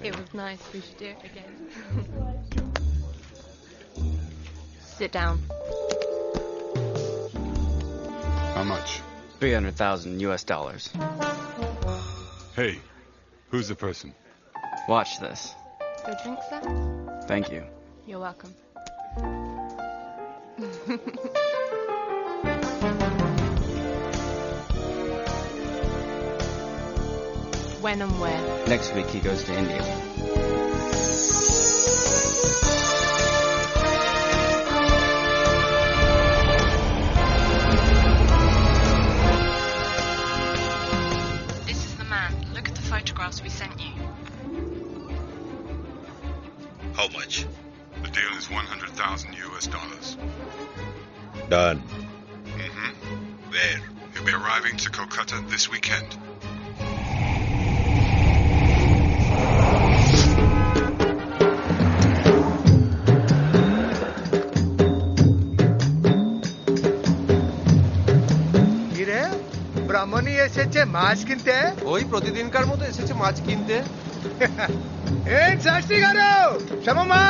It was nice. We should do it again. Sit down. How much? $300,000. Hey, who's the person? Watch this. Your drink, sir? Thank you. You're welcome. When and where? Next week he goes to India. This is the man. Look at the photographs we sent you. How much? The deal is $100,000. Done. Mm-hmm. Where? He'll be arriving to Kolkata this weekend. ব্রাহ্মণী এসেছে মাছ কিনতে। ওই প্রতিদিনকার মতো এসেছে মাছ কিনতে। ఏం శాస్త్రి గారు క్షమమా?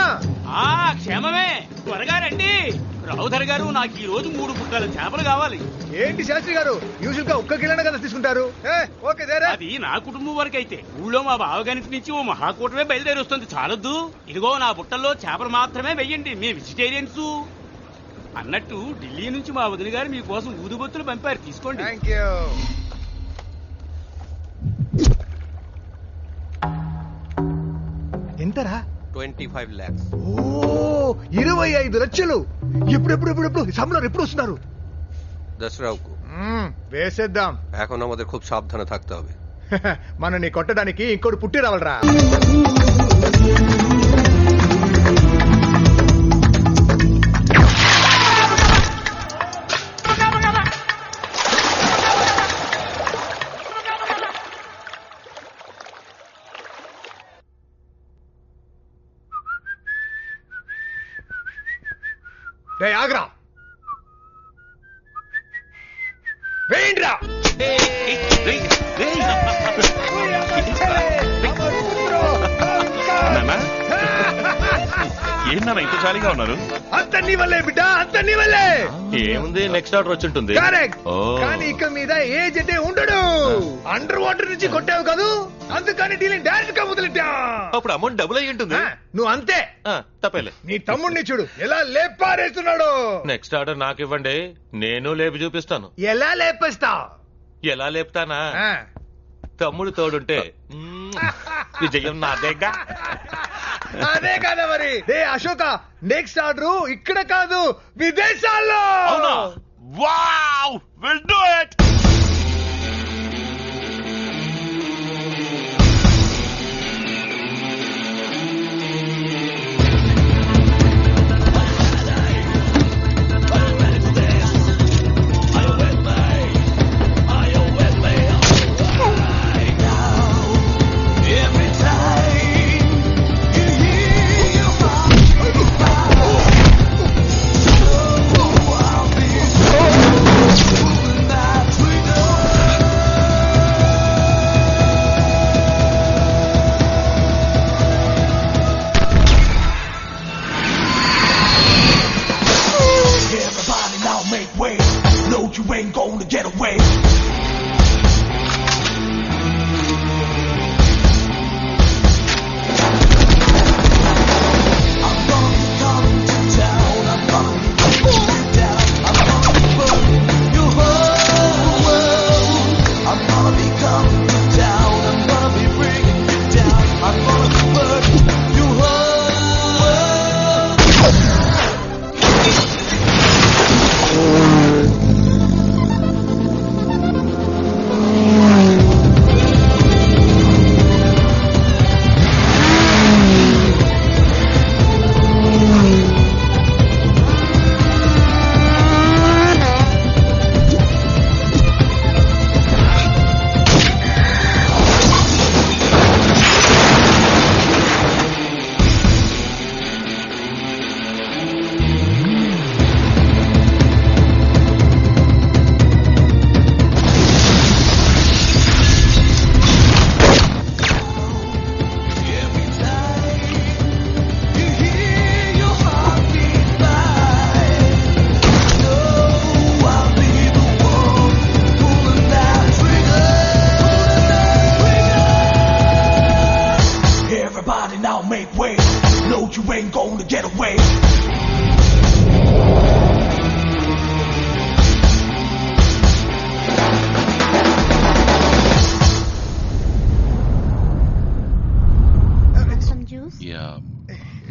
క్షేమమే, త్వరగా రండి. రావుధర్ గారు, నాకు ఈ రోజు 3 బుట్టల చేపలు కావాలి. ఏంటి శాస్త్రి గారు, యూజువల్ గా 1 కిలోనే కదా తీసుకుంటారు? ఓకే దేరా. అది నా కుటుంబం వరకు అయితే ఊళ్ళో మా బావగారికి నుంచి ఓ మహాకూటమే బయలుదేరి వస్తుంది. చాలొద్దు, ఇదిగో నా బుట్టల్లో చేపలు మాత్రమే వెయ్యండి, మేము వెజిటేరియన్స్. అన్నట్టు ఢిల్లీ నుంచి మా వదిన గారు మీకోసం ఊదుబొత్తులు పంపారు, తీసుకోండి. Thank you. ఎంతరా? 25 lakhs. ఓ 25 లక్షలు. ఎప్పుడు సంబరం ఎప్పుడు వస్తున్నారు? దసరాకు వేసేద్దాం. এখন আমাদের খুব সাবধানে থাকতে হবে. మనని కొట్టడానికి ఇంకోటి పుట్టి రావాలరా. ఆగ్రా వేయండిరా. ఏంటన్నా ఇంత జాలీగా ఉన్నారు? అంత నీ వల్లే బిడ్డ, అంత నీ వల్లే. ఏముంది, నెక్స్ట్ ఆర్డర్ వచ్చి ఉంటుంది. కరెక్ట్. కానీ ఇక మీద ఏజెంట్ ఉండడు. అండర్ వాటర్ నుంచి కొట్టావు కాదు, అందుకని డీలింగ్ డైరెక్ట్ గా మొదలెట్టా. అప్పుడు అమౌంట్ డబుల్ అయ్యి ఉంటుంది. నువ్వు అంతే తప్పేలే. నీ తమ్ముడిని చూడు ఎలా లేపారేస్తున్నాడు. నెక్స్ట్ ఆర్డర్ నాకు ఇవ్వండి, నేను లేపి చూపిస్తాను. ఎలా లేపేస్తా? ఎలా లేపుతానా? తమ్ముడు తోడుంటే విజయం నాదేగా. అదే కదా మరి. అశోక, నెక్స్ట్ ఆర్డర్ ఇక్కడ కాదు, విదేశాల్లో. Wow, will do it.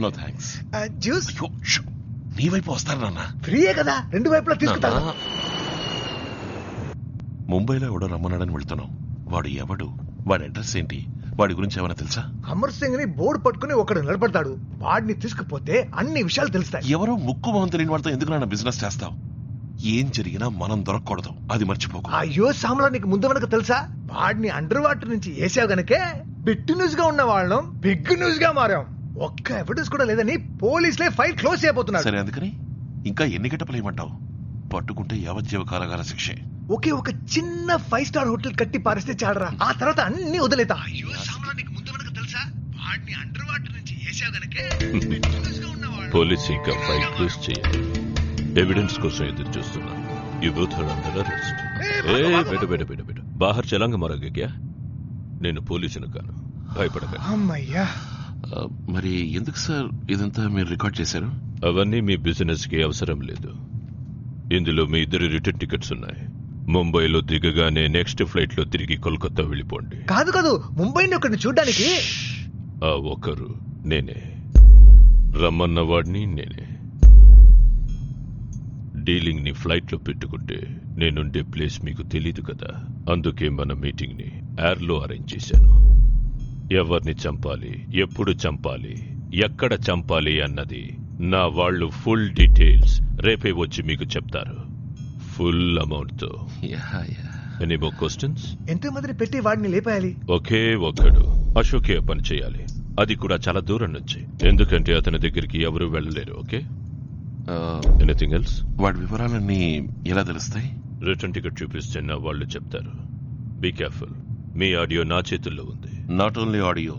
No thanks. జ్యూస్ నీ వైపు వస్తారు నాన్న. ఫ్రీయే కదా, 2 వైపులా తీసుకుంటాను. ముంబైలో ఎవడో రమ్మన్నాడని వెళ్తున్నాం. వాడు ఎవడు, వాడి అడ్రస్ ఏంటి, వాడి గురించి ఏమైనా తెలుసా? అమర్ సింగ్ ని బోర్డు పట్టుకుని ఒకడు నిలబడతాడు. వాడిని తీసుకుపోతే అన్ని విషయాలు తెలుస్తాయి. ఎవరో ముక్కు మొహం తెలియని వాడితో ఎందుకు నాన్న బిజినెస్ చేస్తావు? ఏం జరిగినా మనం దొరకకూడదు, అది మర్చిపోకు. అయ్యో సామ్లా, నీకు ముందు వెనక తెలుసా? వాడిని అండర్ వాటర్ నుంచి వేసావు గనకే బిట్ న్యూస్ గా ఉన్న వాళ్ళం బిగ్ న్యూస్ గా మారాం. ఒక్క ఎవిడెన్స్ కూడా లేదని పోలీసులే ఫైల్ క్లోజ్ చేయబోతున్నారు. సరే, అందుకని ఇంకా ఎన్ని గంటలు ఏమంటావు? పట్టుకుంటే యావజ్జీవ కారాగార శిక్షే. ఒకే ఒక చిన్న 5 స్టార్ హోటల్ కట్టి పారిస్తే చాడరా, ఆ తర్వాత అన్ని వదిలేతా. అయ్యో సామ్లా, నీకు ముందు వెనక తెలుసా? వాడిని అండర్ వాటర్ నుంచి వేసావు గనకే బిట్ న్యూస్ గా ఉన్న వాళ్ళం. పోలీస్ ఇంకా ఫైల్ క్లోజ్ చేయాలి. ఎవిడెన్స్ కోసం ఎదురు చూస్తున్నా. You both are under arrest. బెట బాహర్ చలాంగ మరగా క్యా? నేను పోలీసును కాను, భయపడక. అమ్మయ్యా. మరి ఎందుకు సార్ ఇదంతా మీరు రికార్డ్ చేశారు? అవన్నీ మీ బిజినెస్ కి అవసరం లేదు. ఇందులో మీ 2 రిటర్న్ టికెట్స్ ఉన్నాయి. ముంబైలో దిగగానే నెక్స్ట్ ఫ్లైట్ లో తిరిగి కోల్కతా వెళ్ళిపోండి. కాదు కాదు, ముంబైని ఒకరిని చూడ్డానికి. ఆ ఒకరు నేనే, రమ్మన్న వాడిని నేనే. డీలింగ్ ని ఫ్లైట్ లో పెట్టుకుంటే నేనుండే ప్లేస్ మీకు తెలీదు కదా, అందుకే మన మీటింగ్ ని ఎయిర్ లో అరేంజ్ చేశాను. ఎవరిని చంపాలి, ఎప్పుడు చంపాలి, ఎక్కడ చంపాలి అన్నది నా వాళ్ళు ఫుల్ డీటెయిల్స్ రేపే వచ్చి మీకు చెప్తారు, ఫుల్ అమౌంట్ తో. Any more questions? ఎంతమందిని పెట్టి వాడిని లేపేయాలి? ఒకే ఒక్కడు అశోకే పని చేయాలి, అది కూడా చాలా దూరం నుంచి, ఎందుకంటే అతని దగ్గరికి ఎవరు వెళ్ళలేరు. Okay, anything else? వాడి వివరాలన్నీ ఎలా తెలుస్తాయి? రిటర్న్ టికెట్ చూపిస్తే నా వాళ్ళు చెప్తారు. బీ కేర్ఫుల్, మీ ఆడియో నా చేతుల్లో ఉంది. నాట్ ఓన్లీ ఆడియో,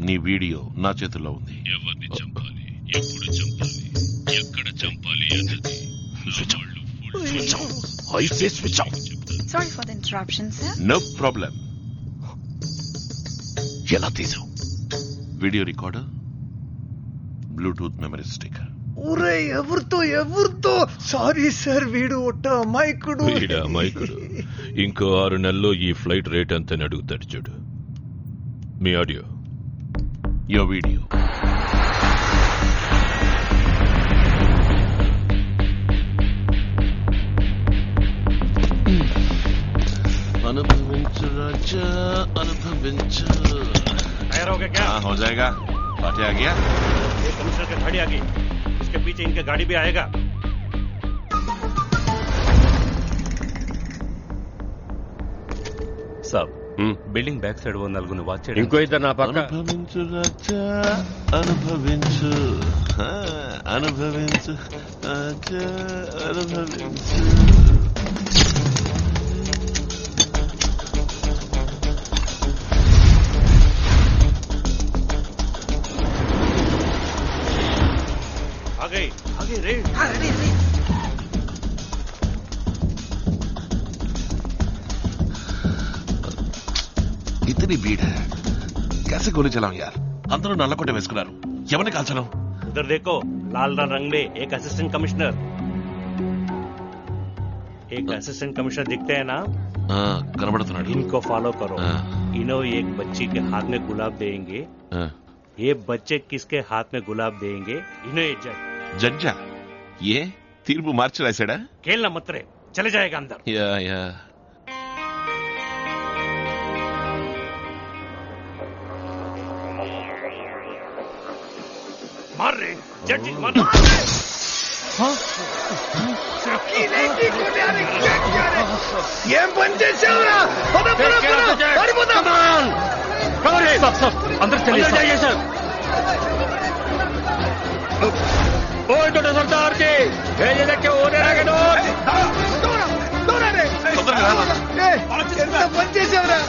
నీ వీడియో నా చేతుల్లో ఉంది. ఎవరిని చంపాలి, ఎప్పుడు చంపాలి, ఎక్కడ చంపాలి అన్నది Sorry for the interruption, sir. No problem. ఎలా తీసావు? Video recorder, bluetooth memory stick. ఊరే ఎవరితో? సారీ సార్, వీడు ఒట్ట అమాయకుడు. ఇంకో 6 నెలల్లో ఈ ఫ్లైట్ రేట్ అంతని అడుగుతాడు చూడు. మీ ఆడియో, యో వీడియో. అనుభవించు రాజా, అనుభవించు. हो जाएगा. पार्टी आ गया. ये कमिश्नर की गाड़ी आ गई, इसके पीछे इनके गाड़ी भी आएगा. साहब, బిల్డింగ్ బ్యాక్ సైడ్ 4 వాచ్ చేయండి. ఇంకో ఇద్దరు నా పక్క. అనుభవించు రాజా, అనుభవించు, అనుభవించు రాజా, అనుభవించు. आगे रे. इतनी भीड़ है, कैसे गोली चलाऊं यार? అందరూ నల్లకొట్ట వేసుకున్నారు, ఎవరిని కాల్చను? उधर देखो, लाल रंग में एक असिस्टेंट कमिश्नर. एक असिस्टेंट कमिश्नर दिखते हैं ना? కనబడుతున్నాడు. इनको फॉलो करो. इन्हों एक बच्ची के हाथ में गुलाब देंगे. ये बच्चे किसके हाथ में गुलाब देंगे? इन्हों ये జడ్జా ఏ తీర్పు మార్చి రాశాడా? खेलना मत रे, चले जाएगा अंदर. యా मार रे जड्जी, मार. ఏం పని చేసావురా? अंदर चलिए सर. सरदार जी भेजे के होने लगे ఎంత పని చేసావురా?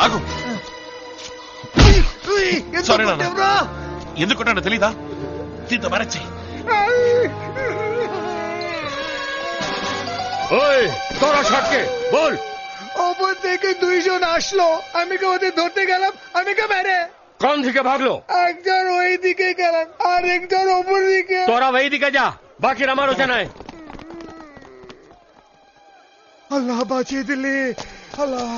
ఆగు. సారీ నాన్న, ఎందుకు కొట్టాడో తెలీదా? దీంతో మేనేజ్ చెయ్యి. তোরা শটকে বল. ওপর থেকে 2 জন আসলো, আমি কে ওদের ধরতে গেলাম, আমি কে মেরে. কোন দিকে ভাগলো? একজন ওই দিকে গেলাম, আর একজন ওপর দিকে. তোরা ওই দিকে যা, বাকি আমার হচ্ছে না. আল্লাহ বাঁচিয়ে দিলে, আল্লাহ.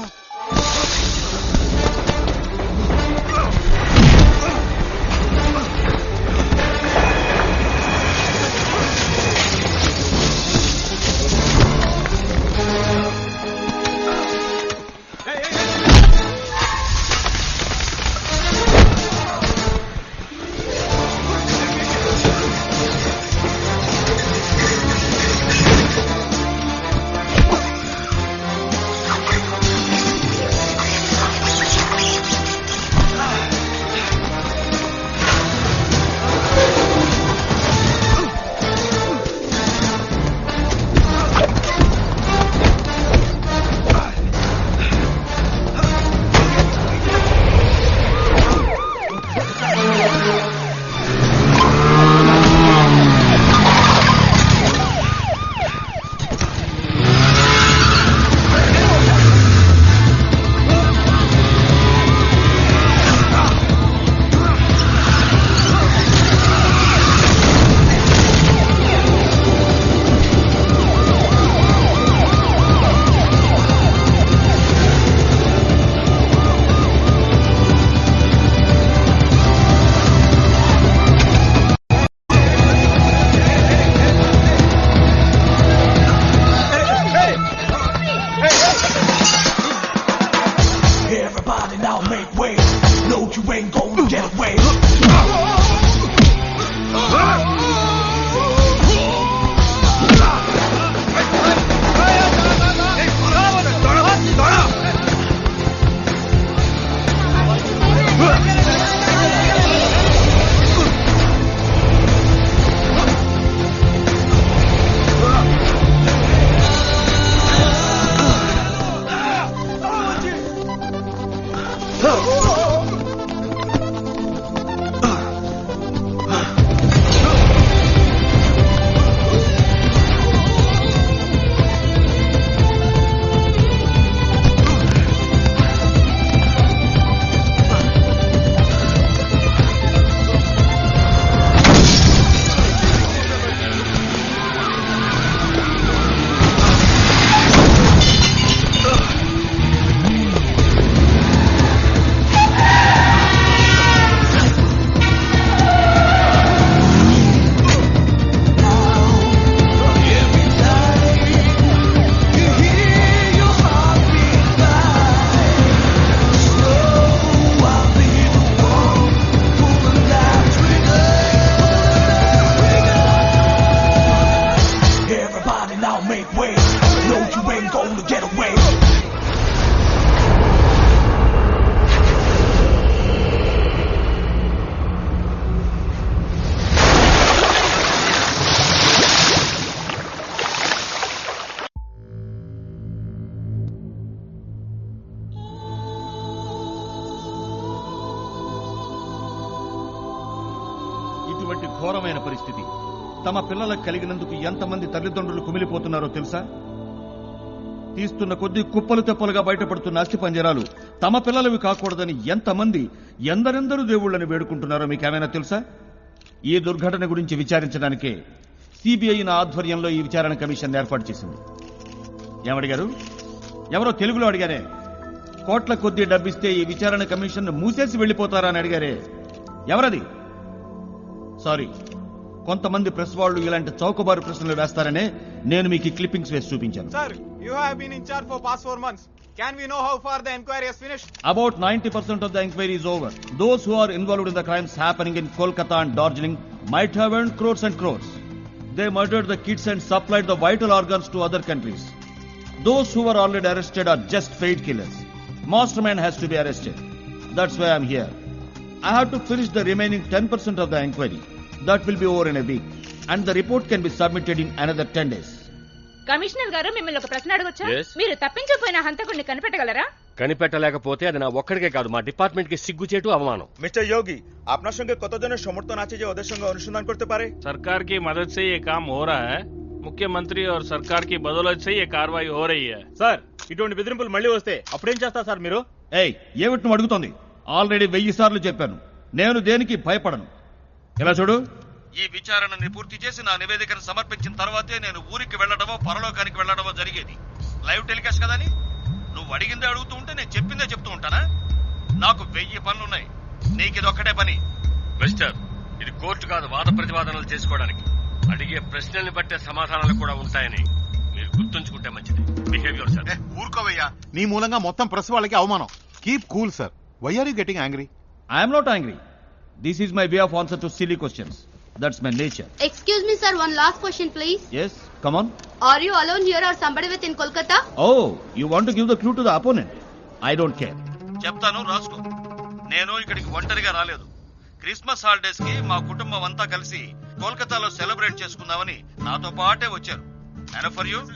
ఘోరమైన పరిస్థితి. తమ పిల్లలకు కలిగినందుకు ఎంతమంది తల్లిదండ్రులు కుమిలిపోతున్నారో తెలుసా? తీస్తున్న కొద్దీ కుప్పలు తెప్పలుగా బయటపడుతున్న అస్థి పంజరాలు తమ పిల్లలవి కాకూడదని ఎంతమంది ఎందరెందరూ దేవుళ్లను వేడుకుంటున్నారో మీకేమైనా తెలుసా? ఈ దుర్ఘటన గురించి విచారించడానికే సిబిఐ నా ఆధ్వర్యంలో ఈ విచారణ కమిషన్ ఏర్పాటు చేసింది. ఏమడిగారు? ఎవరో తెలుగులో అడిగారే. కోట్ల కొద్దీ డబ్బిస్తే ఈ విచారణ కమిషన్ మూసేసి వెళ్లిపోతారా అని అడిగారే. ఎవరది? సారీ, కొంతమంది ప్రెస్ వాళ్ళు ఇలాంటి చౌకబారు ప్రశ్నలు వేస్తారనే నేను మీకు క్లిప్పింగ్స్ వేసి చూపించాను. Sir, you have been in charge for past 4 months. Can we know how far the inquiry has finished? About 90% of the inquiry is over. Those who are involved in the crimes happening in Kolkata and Darjeeling might have earned crores and crores. They murdered the kids and supplied the vital organs to other countries. Those who were already arrested are just paid killers. Mastermind has to be arrested. That's why I'm here. I have to finish the remaining 10% of the inquiry. That will be over in a week. And the report can be submitted in another 10 days. Commissioner గారు, మిమ్మల్ని ఒక ప్రశ్న అడగొచ్చా? Yes. మీరు తప్పించకపోయిన హంతకుడిని కనిపెట్టగలరా? కనిపెట్టలేకపోతే అది నా ఒక్కడికే కాదు, మా డిపార్ట్మెంట్ కి సిగ్గుచేటు అవమానం. মিস্টার যোগী, আপনার সঙ্গে কতজনের সমর্থন আছে যে ওদের সঙ্গে অনুসন্ধান করতে পারে? सरकार की मदद से ये काम हो रहा है. मुख्यमंत्री और सरकार की बदौलत से ये कार्रवाई हो रही है. సార్, ఇటువంటి బెదిరింపులు మళ్ళీ వస్తే అప్పుడేం చేస్తారు సార్ మీరు? ఏమిటి నువ్వు అడుగుతోంది? ఆల్రెడీ 1000 సార్లు చెప్పాను, నేను దేనికి భయపడను. ఇలా చూడు, ఈ విచారణని పూర్తి చేసి నా నివేదికను సమర్పించిన తర్వాతే నేను ఊరికి వెళ్లడమో పరలోకానికి వెళ్లడమో జరిగేది. లైవ్ టెలికాస్ట్ కదని నువ్వు అడిగిందే అడుగుతూ ఉంటే నేను చెప్పిందే చెప్తూ ఉంటానా? నాకు 1000 పనులున్నాయి, నీకు ఇది ఒక్కటే పని. మిస్టర్, ఇది కోర్టు కాదు వాద ప్రతివాదనలు చేసుకోవడానికి. అడిగే ప్రశ్నల్ని బట్టే సమాధానాలు కూడా ఉంటాయని మీరు గుర్తుంచుకుంటే మంచిది. Behaviour sir. ఊరుకోవయ్యా, నీ మూలంగా మొత్తం ప్రెస్ వాళ్ళకి అవమానం. Keep cool sir. Why are you getting angry? I'm not angry. This is my way of answer to silly questions. That's my nature. Excuse me, sir. One last question, please. Yes, come on. Are you alone here or somebody with in Kolkata? Oh, you want to give the clue to the opponent? I don't care. చెప్తాను, రాసుకో. నేను ఇక్కడికి ఒంటరిగా రాలేదు. Christmas holidays కి మా కుటుంబం అంతా కలిసి కోల్కతాలో సెలబ్రేట్ చేసుకుందామని నాతో పాటే వచ్చారు. And for you?